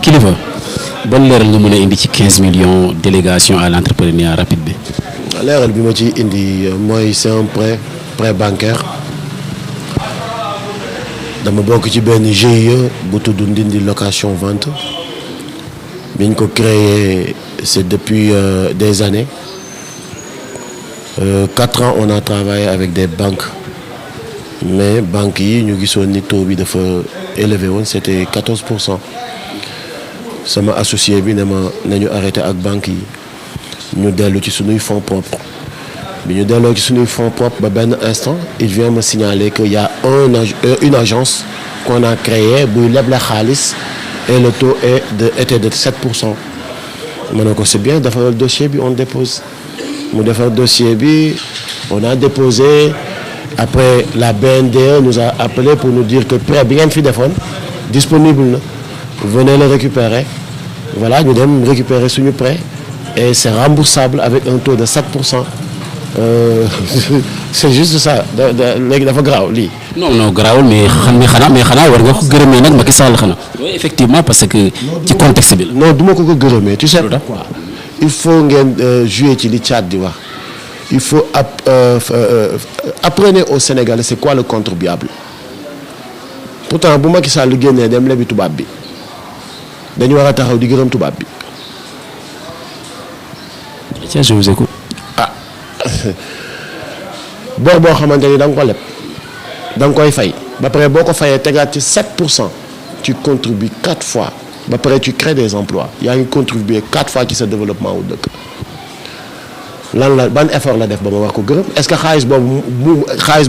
kilifa ban leeral nga mën a indi ci 15 millions délégation à l'entrepreneuriat rapide bi. leeral bi ma ci indi mooy c'est un prêt bancaire dama bokk ci benn GIE bu tudd Ndindi location vente biñ ko créé c'est depuis des années 4 ans on a travaillé avec des banques mais banques yi ñu gisoon ni taux bi dafa élevé woon c'était 14%. sama associé bi ne ma nañu arrêté ak banques yi ñu dellu ci suñuy fonds propres bi ñu delloo ci suñuy fonds propres ba benn instant il vient me signaler que y a une agence qu'on a créée buy leble xaalis et le taux était de 7%. ma ne ko c'est bien defar dossier bi on dépose mu defar dossier bi on a déposé après la BNDE nous a appelé pour nous dire que prêt bi ngeen fi defoon disponible na. Venez le récupérer. Voilà, ñu dem récupérer suñu prêt et c'est remboursable avec un taux de 7%. C'est juste ça léegi dafa garaaw lii. non garaawul mais xanaa war nga ko gërëmee nag Macky Sall xanaa. oui effectivement parce que ci contexte bi la. non du ma ko gërëmee tu sais quoi. il faut ngeen jouer ci li Tchad di wax il faut apprenez aux Sénégalais c'est quoi le contribuable pourtant bu Macky Sall génnee dem lebi tubaab bi. dañu war a taxaw di gërëm tubaab bi. tiens je vous écoute. bor boo xamante ni da nga ko leb da nga koy fay ba pare boo ko fayee tegaat ci 7% tu contribues 4 fois ba pare tu crées des emplois yaa ngi contribuer 4 fois ci sa développement wu dëkk. lan la ban effort la def ba ma war ko gërëm est-ce que xaalis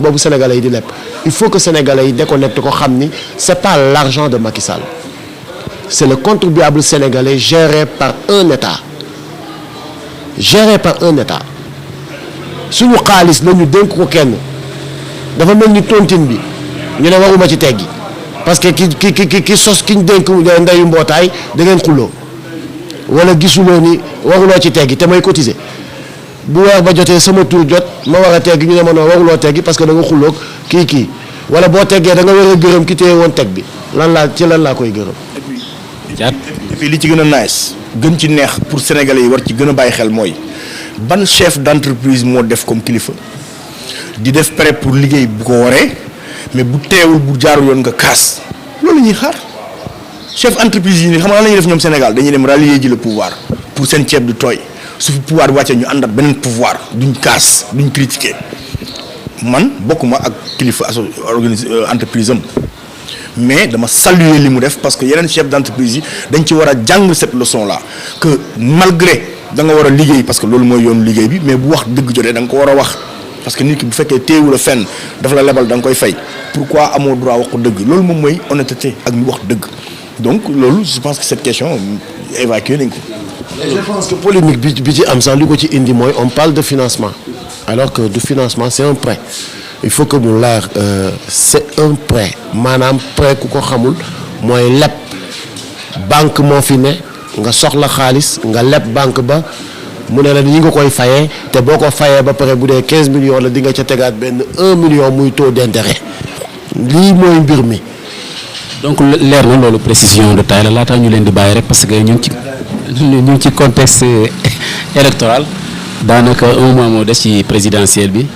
boobu sénégalais yi di leb il faut que sénégalais yi déconnecté ko xam ni c'est pas l'argent de Macky Sall. C'est le contribuable sénégalais géré par un État suñu xaalis la ñu dénk ko kenn dafa mel ni tontine bi ñu ne waruma ci teggi parce que ki sos ki ñu dénk ndeyu mbootaay da ngeen xuloo wala gisuloo ni waruloo ci teggi te may cotiser bu weer ba jotee sama tour jot ma war a teggi ñu ne ma non waruloo teggi parce que da nga xuloo kii wala boo teggee da nga war a gërëm ki téye woon teg bi lan laa koy gërëm. et puis li ci gën a nice gën ci neex pour sénégalais yi war ci gën a bàyyi xel mooy ban chef d'entreprise moo def comme kilifa di def prêt pour liggéey bu ko waree mais bu teewul bu jaarul yoon nga kaas loolu ñuy xaar chef entreprise yi nii xam nga lan la ñuy def ñoom Sénégal dañuy dem rallier ji le pouvoir pour seen ceeb du tooy su fi pouvoir bi wàccee ñu àndat beneen pouvoir duñ kaas duñ critiquer man bokkuma ak kilifa entreprise am. mais dama saluer li mu def parce que yeneen chef d'entreprise yi dañ ci war a jàng cette leçon là que malgré da nga war a liggéey parce que loolu mooy yoonu liggéey bi mais bu wax dëgg jotee da nga ko war a wax parce que nit ki bu fekkee téewu la fenn dafa la lebal da nga koy fay pourquoi amoo droit wax ko dëgg loolu moom mooy honnêteté ak ñu wax dëgg donc loolu je pense que cette question évacué nañ ko. je pense que polémique bi ci am sax li ko ci indi mooy on parle de financement alors que du financement c'est un prêt. il faut que mu leer c'est un prêt maanaam prêt ku ko xamul mooy leb banque moo fi ne nga soxla xaalis nga leb banque ba mu ne la ni nga koy fayee te boo ko fayee ba pare bu dee 15 millions la di nga ca tegaat benn 1 million muy taux d'intérêt lii mooy mbir mi. donc leer na loolu précision de taille la laata ñu leen di bàyyi rek parce que ñu ngi ci contexte électoral daanaka un mois moo des ci présidentielle bi.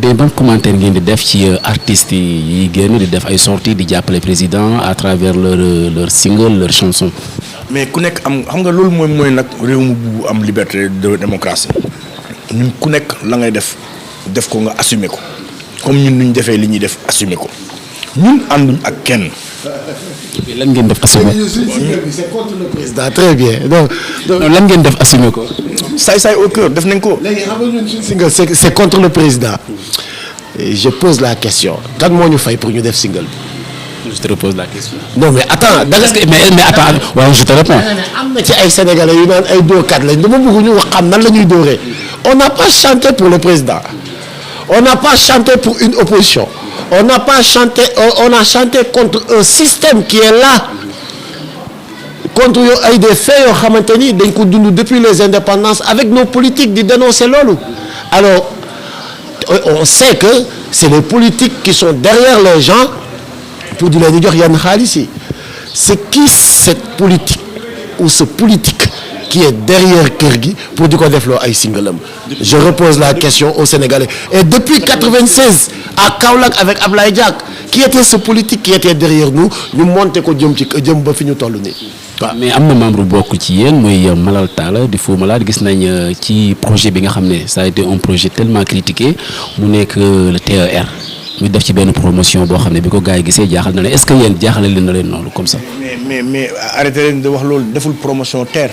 mais ban commentaire ngeen di def ci artistes yi génn di def ay sorties di jàppale président à travers leur single leur chanson. mais ku nekk am xam nga loolu mooy nag réew mu bu am liberté de démocratie ñun ku nekk la ngay def ko nga assumer ko comme ñun nu ñu defee li ñuy def assumer ko ñun ànduñ ak kenn. lan ngeen def assumer. c'est contre le président très bien donc lan ngeen def assumer ko. saay au cœur def nañ ko. léegi xam nga ñun suñu single c'est contre le président. Et je pose la question kan moo ñu fay pour ñu def single bi. je te repose la question. non mais attends da nga mais attends waaw je te réponds. am na ci ay sénégalais yu naan ay dóorkat lañ dama bëgg ñu wax xam nan la ñuy dóoree on n'a pas chanté pour le président on n'a pas chanté pour une opposition on n'a pas chanté on a chanté contre un système qui est là contre yo ay des faits yoo xamante ni dañ ko dund depuis les indépendances avec nos politiques di dénoncer loolu alors on sait que c'est les politiques qui sont derrière les gens pour di leen di jox yenn xaalis yi c'est qui cette politique ou ce politique qui est derrière kër gi pour di ko defloo ay singalam. Je repose la question aux Sénégalais. Et depuis 96 à Kaolack avec Ablaye Diack, qui était ce politique qui était derrière nous ñu monté ko jëm ba fi ñu toll nii. waaw mais am na membre bokk ci yéen muy Malal Talla di Fou Malade gis nañ ci projet bi nga xam ne ça a été un projet tellement critiqué mu nekk le TER muy def ci benn promotion boo xam ne bi ko gars yi gisee jaaxal na leen est-ce que yéen jaaxale leen na leen noonu comme ça. mais arrêté leen de wax loolu deful promotion TER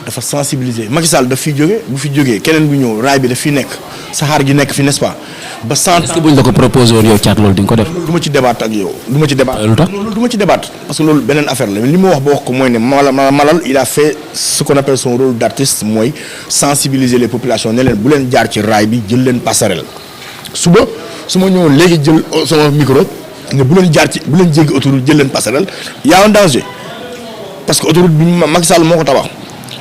dafa sensibiliser Macky Sall daf fiy jógee bu fi jógee keneen bu ñëw raay bi daf fiy nekk saxaar gi nekk fi n'est-ce pas. ba 100 ans est-ce que buñ la ko proposé woon yow caat loolu di nga ko def. du ma ci débat ak yow du ma ci débat. lu tax loolu du ma ci débat parce que loolu beneen affaire la li ma wax ba wax ko mooy ne Malal il a fait ce qu'on appelle son rôle d'artiste mooy sensibiliser les populations ne leen bu leen jaar ci raay bi jël leen passerelle. suba su ma ñëwoon léegi jël sama micro ne bu leen jéggi autoroute jël leen passerelle y a un danger parce que autoroute bi Macky Sall moo ko tabax.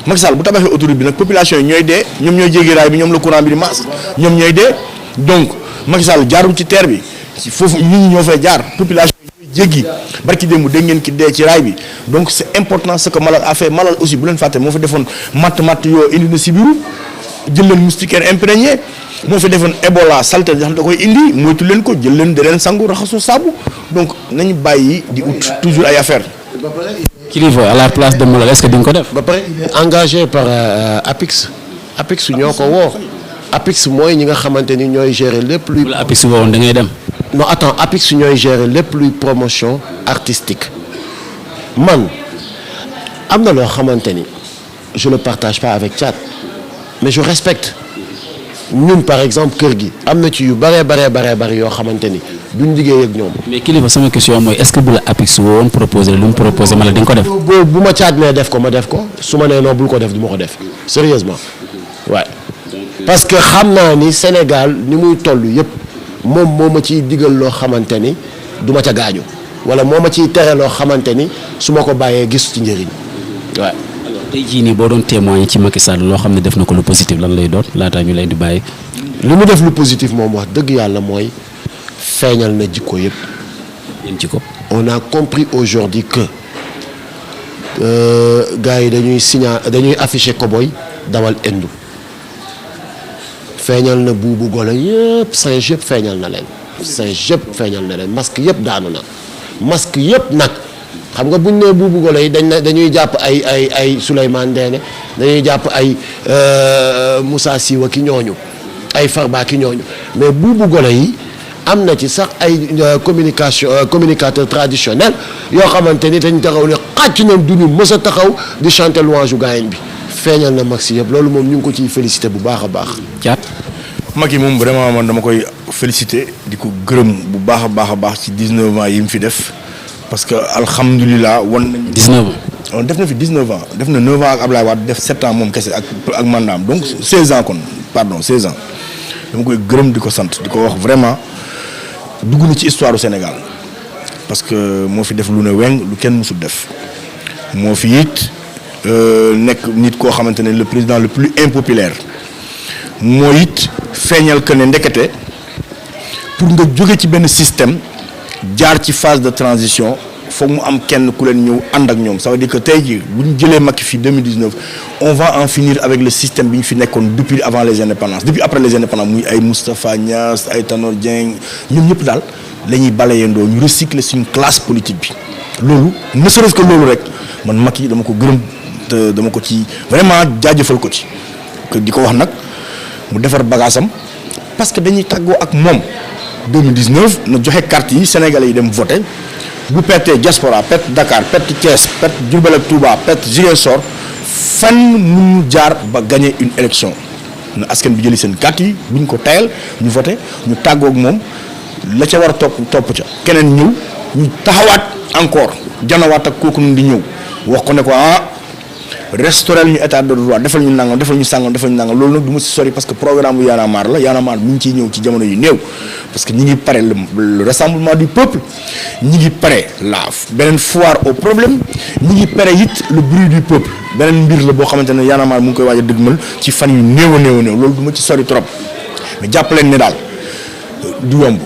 Macky Sall bu tabaxee autoroute bi nag population yi ñooy dee ñoom ñooy jéggi raay bi ñoom la courant bi di masse ñoom ñooy dee donc Macky Sall jaarul ci terre bi ci foofu nit ñi ñoo fay jaar population yi ñooy jéggi barki démb dégg ngeen ki dee ci raay bi donc c'est important ce que Malal a fait. Malal aussi bu leen fàtte moo fa defoon matt yoo indi na sibiru jël leen moustiquaire imprégné moo fa defoon Ebola salte da koy indi moytu leen ko jël leen deneen sangu raxasu saabu donc nañu bàyyi di ut toujours ay affaire kilifa à la place de Malal est-ce que di nga ko def. ba pare il est engagé par APIX. APIX ñoo ko woo. APIX mooy ñi nga xamante ni ñooy gérer lépp luy. wala APIX woon da ngay dem. non attends APIX ñooy gérer lépp luy promotion artistique man am na loo xamante ni je le partage pas avec Thiat mais je respecte ñun par exemple kër gi am na ci yu bari yoo xamante ni duñ liggéey ak ñoom. mais kilifa sama question mooy est-ce que bu la APIX woon proposé lu mu proposé Malal di nga ko def. bu ma Thiat nee def ko ma def ko su ma nee non bul ko def du ma ko def sérieusement waaye parce que xam naa ni Sénégal ni muy toll yëpp moom moo ma ciy digal loo xamante ni du ma ca gaañu wala moo ma ciy tere loo xamante ni su ma ko bàyyee gis ci njëriñ waaye. tey jii nii boo doon témoigner ci Macky Sall loo xam ne def na ko lu positif lan lay doon laataa ñu leen di bàyyi. li mu def lu positif moom wax dëgg yàlla mooy feeñal na jikko yëpp. yéen ci ko. on a compris aujourd'hui que gars yi dañuy afficher Cowboy dawal Inde feeñal na buubu golo yëpp singe yëpp feeñal na leen masque yëpp daanu na masque yëpp nag xam nga buñ nee buubu golo yi dañuy jàpp ay Souleymane Ndéné dañuy jàpp ay Moussa Siwa ki ñooñu ay Farba ki ñooñu mais buubu golo yi am na ci sax ay communicateur traditionnel yoo xamante ni dañ taxaw ne xàcc nañ du ñu mës a taxaw di chanter louange u gaayen bi feeñal na mag si yëpp loolu moom ñu ngi ko ciy félicité bu baax a baax. Thiat. Macky moom vraiment man dama koy félicité di ko gërëm bu baax a baax ci 19 ans yi mu fi def parce que alhamdulilah wan nañu. 19 ans. def na fi 19 ans def na 9 ans ak Ablaye Wade def 7 ans moom kese ak mandaam donc 16 ans kon pardon 16 ans dama koy gërëm di ko sant di ko wax vraiment dugg na ci histoire du Sénégal parce que moo fi def lu ne weng lu kenn mësul def moo fi it nekk nit koo xamante ne le président le plus impopulaire moo it feeñal que ne ndekete pour nga jóge ci benn système jaar ci phase de transition foog mu am kenn ku leen ñëw ànd ak ñoom ça veut dire que tey jii bu ñu jëlee Macky fii 2019 on va en finir avec le système bi ñu fi nekkoon depuis avant les indépendances depuis après les indépendances muy ay Moustapha Niass ay Tanor Dieng ñoom ñëpp daal la ñuy balayandoo ñu recycler suñu classe politique bi loolu ne serait-ce que loolu rek man Macky dama ko gërëm te dama ko ci vraiment jaajëfal ko ci di ko wax nag mu defar bagaasam parce que dañuy tàggoo ak moom 2019 na joxe carte yi Sénégalais yi dem voter bu pertee diaspora perte Dakar perte Thiès perte Diourbel ak Touba perte Ziguinchor fan mënu jaar ba gagner une élection na askan bi jëli seen carte yi bu ñu ko tayal ñu voter ñu tàggoo ak moom la ca war a topp ca keneen ñëw ñu taxawaat encore janawaat ak kooku di ñëw wax ko ne ko restaurer ñu état de droit defal ñu nangam defal ñu sàngam defal ñu nangam loolu nag du ma si sori parce que programme bu Y'en a marre la Y'en a marre mi ngi ciy ñëw ci jamono yu néew parce que ñi ngi pare le rassemblement du peuple ñi ngi pare la beneen foire au problème ñi ngi pare it le bruit du peuple beneen mbir la boo xamante ne Y'en a marre mu ngi koy waaj a dëgmal ci fan yu néew a néew loolu du ma ci sori trop mais jàpp leen ne daal du yomb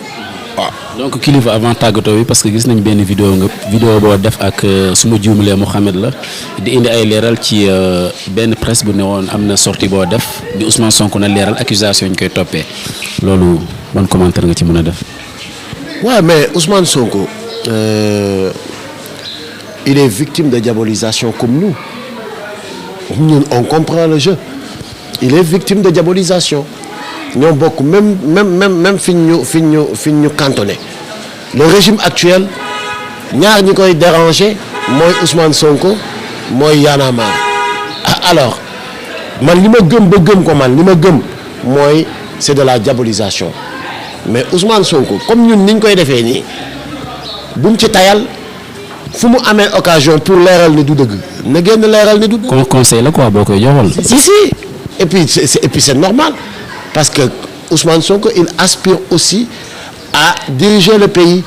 waaw. donc kilifa avant tàggatoo bi parce que gis nañ benn vidéo boo def ak suma juumalee Mouhamed la di indi ay leeral ci benn presse bu ne woon am na sortie boo def di Ousmane Sonko na leeral accusation ñu koy toppee loolu ban commentaire nga ci mën a def. Ouais, mais Ousmane Sonko il est victime de diabolisation comme nous. Ñun on comprend le jeu. Il est victime de diabolisation. ñoo bokk même fi ñu cantonné. Le régime actuel ñaar ñi koy déranger mooy Ousmane Sonko mooy Y'en a marre. Alors man li ma gëm ba gëm ko man li ma gëm mooy c'est de la diabolisation mais Ousmane Sonko comme ñun niñ koy defee nii bu mu ci tayal fu mu amee occasion pour leeral ni du dëgg na génn leeral ni du dëgg. conseil la quoi boo koy joxal. si et puis c'est normal parce que Ousmane Sonko il aspire aussi à diriger le pays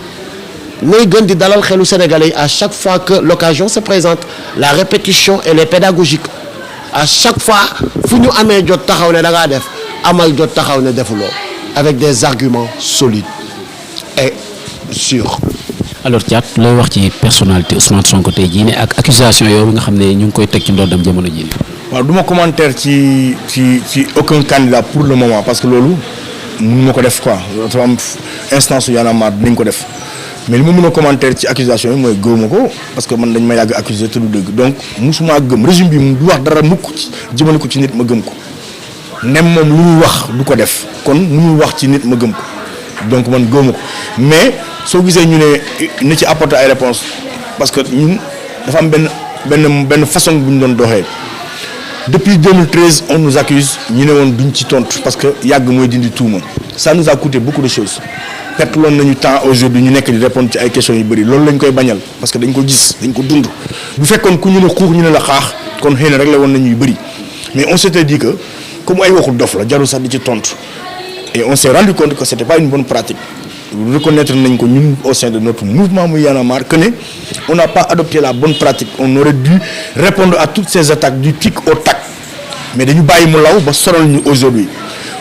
nay gën di dalal xelu Sénégalais yi à chaque fois que l'occasion se présente la répétition elle est pédagogique à chaque fois fu ñu amee jot taxaw ne da ngaa def amal jot taxaw ne defuloo avec des arguments solides et sûrs. alors Thiat looy wax ci personnalité Ousmane Sonko tey jii ne ak accusation yooyu nga xam ne ñu ngi koy teg ci ndoddam jamono jii. waaw du ma commentaire ci aucun candidat pour le moment parce que loolu mënu ma ko def quoi dafa am instance su Y'en a marre dinañ ko def mais li ma mën a commentaire ci accusation yi mooy gëwuma ko parce que man dañ ma yàgg accusé te du dëgg donc musuma gëm régime bi du wax dara mukk ci jëmale ko ci nit ma gëm ko nem moom lu muy wax du ko def kon mënul wax ci nit ma gëm ko donc man gëwuma ko mais soo gisee ñu ne na ci apporter ay réponses parce que ñun dafa am benn façon bu ñu doon doxee. Depuis 2013 on nous accuse ñu ne woon duñ ci tontu parce que yàgg mooy dindi tuuma ça nous a coûté beaucoup de choses perte loon nañu temps aujourd'hui ñu nekk di répondre ci ay questions yu bëri loolu lañ koy bañal parce que dañ ko gis dañ ko dund bu fekkoon ku ñu ne xuux ñu ne la xaax kon xëy na rek la woon nañu yu bëri mais on s'était dit que comme ay waxu dof la jarul sax di ci tontu et on s'est rendu compte que c'était pas une bonne pratique reconnaître nañ ko ñun au sein de notre mouvement muy Y'en a marre que ne on n'a pas adopté la bonne pratique on aurait dû répondre à toutes ces attaques du tic au tac mais dañu bàyyi mu law ba sonal ñu aujourd'hui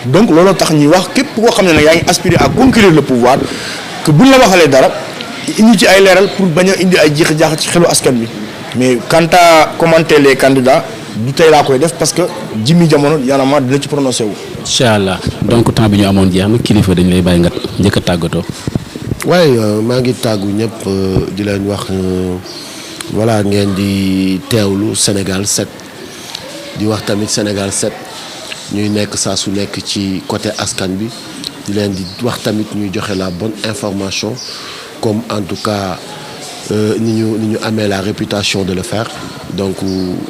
donc looloo tax ñuy wax képp koo xam ne nag yaa ngi aspirer à conquérir le pouvoir que buñ la waxalee dara indi ci ay leeral pour bañ a indi ay jiixi jaax ci xelu askan bi mais quant à commenter les candidats du tey laa koy def parce que jimmi jamono Y'en a marre dina ci prononcé wu. incha allah donc temps bi ñu amoon jeex na kilifa dañ lay bàyyi nga njëkk a tàggatoo. waaye maa ngi tàggu ñëpp di leen wax voilà ngeen di teewlu Sénégal 7 di wax tamit Sénégal 7 ñuy nekk saa su nekk ci côté askan bi di leen di wax tamit ñuy joxe la bonne information comme en tout cas ni ñu amee la réputation de le faire donc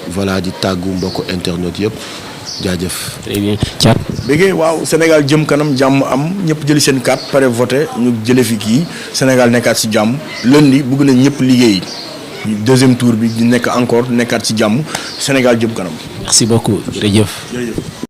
voilà di tàggu mbokku internet yëpp jaajëf. très bien Thiat. béggee waaw Sénégal jëm kanam jàmm am ñëpp jëli seen carte pare voté ñu jële fi kii Sénégal nekkaat ci jàmm lundi bëgg nañ ñëpp liggéey deuxième tour bi di nekk encore nekkaat ci jàmm Sénégal jëm kanam. merci beaucoup jërëjëf.